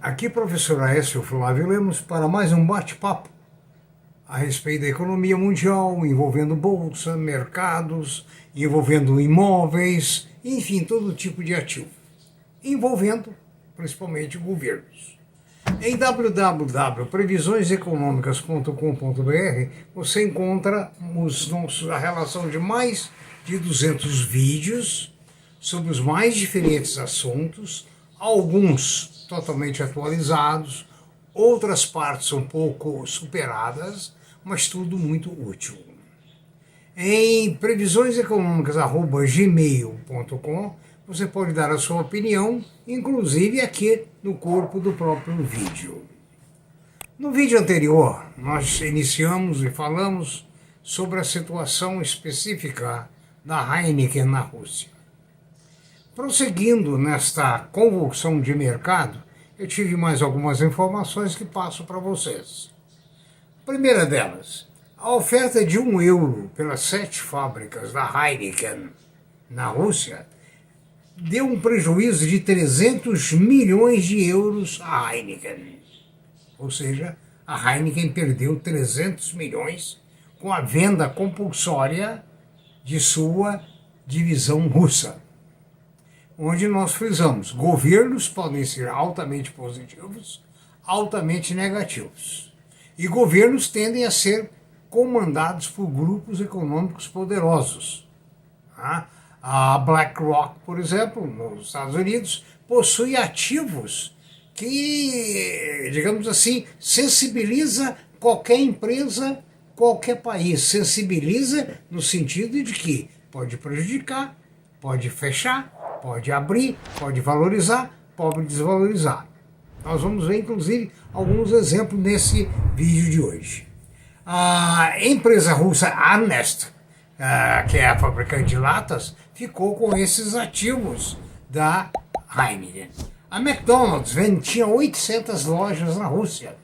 Aqui, professor Aécio Flávio Lemos, para mais um bate-papo a respeito da economia mundial, envolvendo bolsa, mercados, envolvendo imóveis, enfim, todo tipo de ativo, envolvendo principalmente governos. Em www.previsioneseconomicas.com.br você encontra a relação de mais de 200 vídeos sobre os mais diferentes assuntos, alguns totalmente atualizados, outras partes um pouco superadas, mas tudo muito útil. Em previsioneseconomicas@gmail.com você pode dar a sua opinião, inclusive aqui no corpo do próprio vídeo. No vídeo anterior, nós iniciamos e falamos sobre a situação específica da Heineken na Rússia. Prosseguindo nesta convulsão de mercado, eu tive mais algumas informações que passo para vocês. A primeira delas, a oferta de €1 pelas 7 fábricas da Heineken na Rússia deu um prejuízo de 300 milhões de euros à Heineken. Ou seja, a Heineken perdeu 300 milhões com a venda compulsória de sua divisão russa, onde nós frisamos, governos podem ser altamente positivos, altamente negativos. E governos tendem a ser comandados por grupos econômicos poderosos. A BlackRock, por exemplo, nos Estados Unidos, possui ativos que, digamos assim, sensibiliza qualquer empresa, qualquer país. Sensibiliza no sentido de que pode prejudicar, pode fechar, pode abrir, pode valorizar, pode desvalorizar. Nós vamos ver, inclusive, alguns exemplos nesse vídeo de hoje. A empresa russa Amnest, que é a fabricante de latas, ficou com esses ativos da Heineken. A McDonald's tinha 800 lojas na Rússia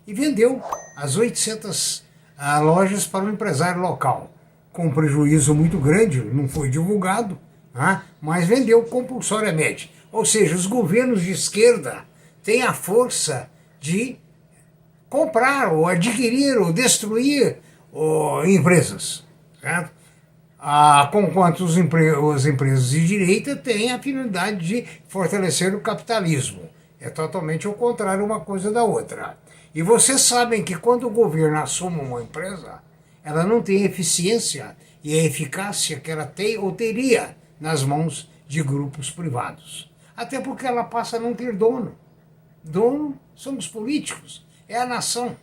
e vendeu as 800 lojas para um empresário local, com um prejuízo muito grande, não foi divulgado, mas vendeu compulsoriamente. Ou seja, os governos de esquerda têm a força de comprar, ou adquirir, ou destruir empresas, certo? Conquanto as empresas de direita têm a finalidade de fortalecer o capitalismo. É totalmente ao contrário uma coisa da outra. E vocês sabem que quando o governo assume uma empresa, ela não tem eficiência e a eficácia que ela tem ou teria nas mãos de grupos privados. Até porque ela passa a não ter dono. Dono são os políticos, é a nação.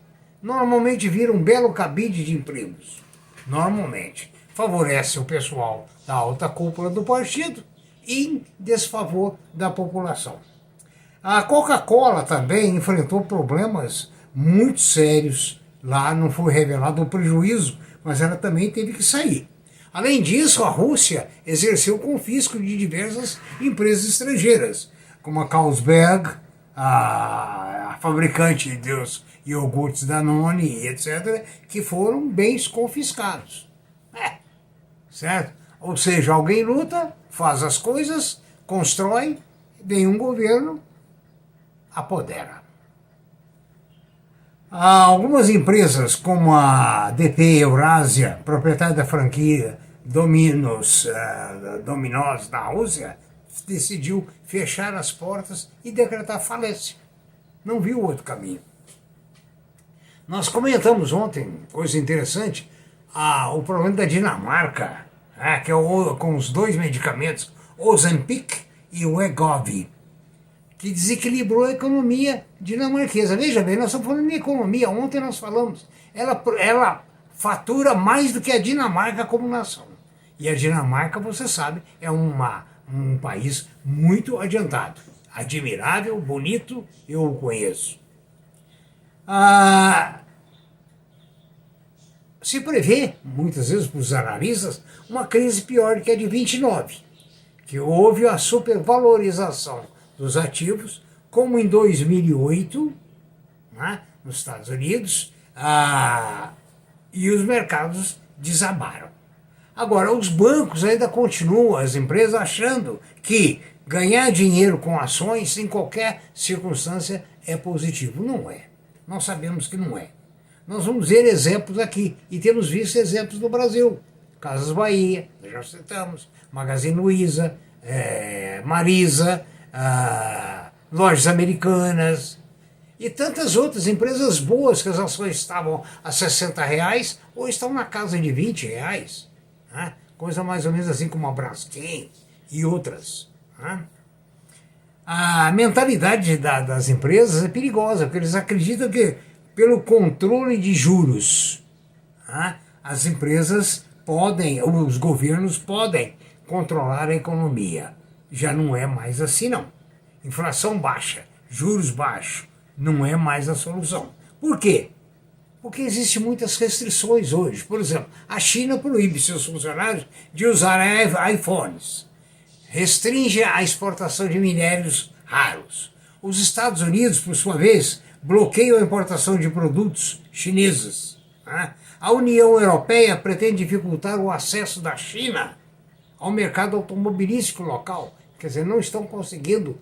Normalmente vira um belo cabide de empregos. Normalmente. Favorece o pessoal da alta cúpula do partido em desfavor da população. A Coca-Cola também enfrentou problemas muito sérios. Lá não foi revelado o prejuízo, mas ela também teve que sair. Além disso, a Rússia exerceu confisco de diversas empresas estrangeiras, como a Carlsberg, a fabricante dos iogurtes Danone, etc., que foram bens confiscados. Certo? Ou seja, alguém luta, faz as coisas, constrói, vem um governo, apodera. Algumas empresas, como a DP Eurásia, proprietária da franquia Domino's na Rússia, decidiu fechar as portas e decretar falência. Não viu outro caminho. Nós comentamos ontem, coisa interessante, o problema da Dinamarca, que é com os 2 medicamentos, Ozempic e o Wegovy, que desequilibrou a economia dinamarquesa. Veja bem, nós estamos falando de economia, ontem nós falamos, ela fatura mais do que a Dinamarca como nação. E a Dinamarca, você sabe, é um país muito adiantado, admirável, bonito, eu o conheço. Se prevê, muitas vezes para os analistas, uma crise pior que a de 29, que houve a supervalorização dos ativos, como em 2008, nos Estados Unidos, e os mercados desabaram. Agora, os bancos ainda continuam, as empresas, achando que ganhar dinheiro com ações em qualquer circunstância é positivo. Não é. Nós sabemos que não é. Nós vamos ver exemplos aqui, e temos visto exemplos no Brasil. Casas Bahia, já citamos, Magazine Luiza, Marisa, Lojas Americanas, e tantas outras empresas boas que as ações estavam a R$60, ou estão na casa de R$20, né? Coisa mais ou menos assim como a Braskem e outras. Né? A mentalidade das empresas é perigosa, porque eles acreditam que pelo controle de juros, né, as empresas podem, os governos podem controlar a economia. Já não é mais assim, não. Inflação baixa, juros baixos, não é mais a solução. Por quê? Porque existem muitas restrições hoje. Por exemplo, a China proíbe seus funcionários de usar iPhones. Restringe a exportação de minérios raros. Os Estados Unidos, por sua vez, bloqueiam a importação de produtos chineses. Né? A União Europeia pretende dificultar o acesso da China ao mercado automobilístico local. Quer dizer, não estão conseguindo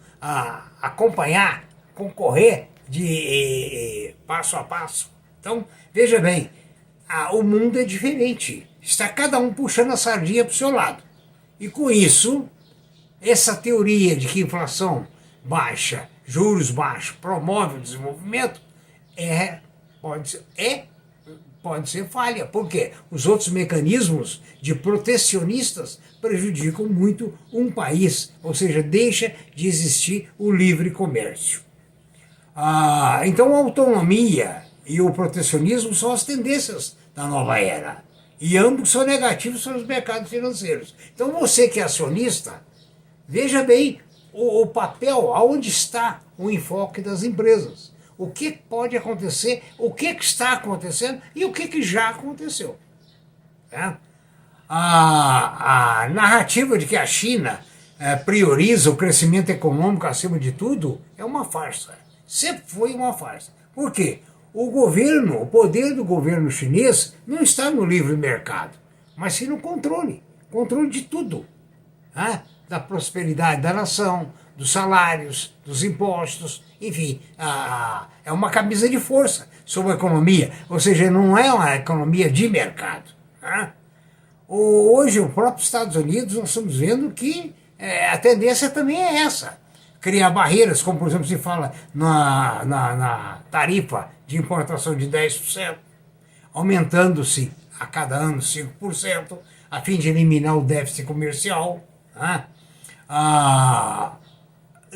acompanhar, concorrer de passo a passo. Então, veja bem, o mundo é diferente. Está cada um puxando a sardinha para o seu lado. E com isso, essa teoria de que inflação baixa, juros baixos, promove o desenvolvimento, pode ser falha. Por quê? Os outros mecanismos de protecionistas prejudicam muito um país, ou seja, deixa de existir o livre comércio. Então a autonomia e o protecionismo são as tendências da nova era. E ambos são negativos para os mercados financeiros. Então você que é acionista, veja bem o papel, aonde está o enfoque das empresas. O que pode acontecer, o que está acontecendo e o que já aconteceu. Né? A narrativa de que a China prioriza o crescimento econômico acima de tudo é uma farsa. Sempre foi uma farsa. Por quê? O poder do governo chinês não está no livre mercado, mas sim no controle de tudo. Né? Da prosperidade da nação, dos salários, dos impostos, enfim, é uma camisa de força sobre a economia, ou seja, não é uma economia de mercado. Né? Hoje, os próprios Estados Unidos, nós estamos vendo que a tendência também é essa, criar barreiras, como por exemplo se fala na tarifa de importação de 10%, aumentando-se a cada ano 5%, a fim de eliminar o déficit comercial. Né?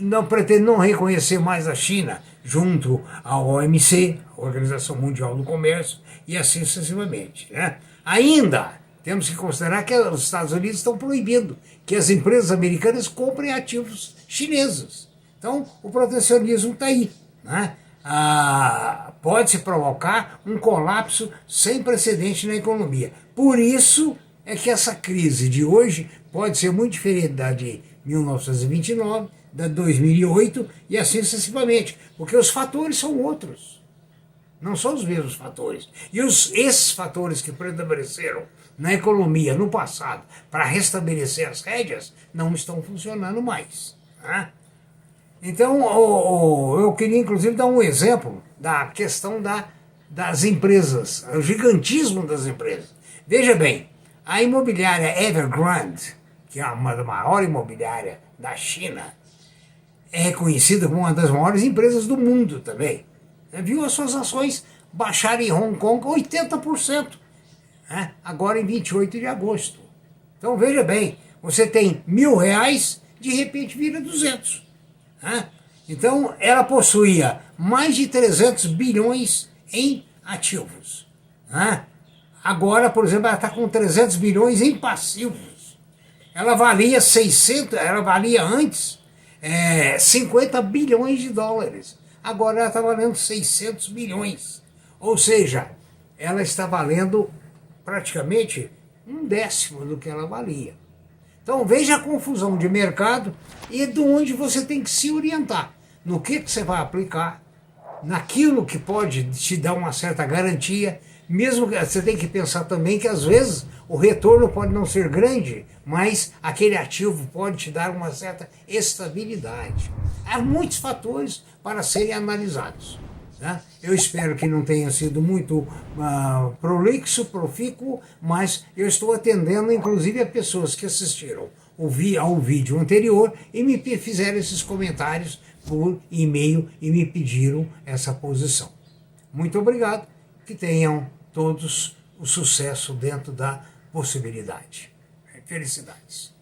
Não pretende não reconhecer mais a China junto à OMC, Organização Mundial do Comércio, e assim sucessivamente. Né? Ainda temos que considerar que os Estados Unidos estão proibindo que as empresas americanas comprem ativos chineses. Então, o protecionismo está aí. Né? Pode-se provocar um colapso sem precedente na economia. Por isso é que essa crise de hoje pode ser muito diferente da de 1929, da 2008 e assim sucessivamente, porque os fatores são outros, não são os mesmos fatores. E esses fatores que prevaleceram na economia no passado para restabelecer as rédeas não estão funcionando mais. Né? Então, eu queria inclusive dar um exemplo da questão das empresas, o gigantismo das empresas. Veja bem, a imobiliária Evergrande, que é uma da maior imobiliária da China, é reconhecida como uma das maiores empresas do mundo também. Viu as suas ações baixarem em Hong Kong 80%, né? Agora em 28 de agosto. Então veja bem, você tem R$1.000, de repente vira 200. Né? Então ela possuía mais de 300 bilhões em ativos. Né? Agora, por exemplo, ela está com 300 bilhões em passivos. Ela valia antes 50 bilhões de dólares. Agora ela está valendo 600 bilhões. Ou seja, ela está valendo praticamente 1/10 do que ela valia. Então veja a confusão de mercado e de onde você tem que se orientar. No que você vai aplicar, naquilo que pode te dar uma certa garantia, Mesmo que você tem que pensar também que às vezes o retorno pode não ser grande, mas aquele ativo pode te dar uma certa estabilidade. Há muitos fatores para serem analisados, né? Eu espero que não tenha sido muito prolixo, profícuo, mas eu estou atendendo inclusive a pessoas que assistiram ao vídeo anterior e me fizeram esses comentários por e-mail e me pediram essa posição. Muito obrigado, que tenham todos o sucesso dentro da possibilidade. Felicidades.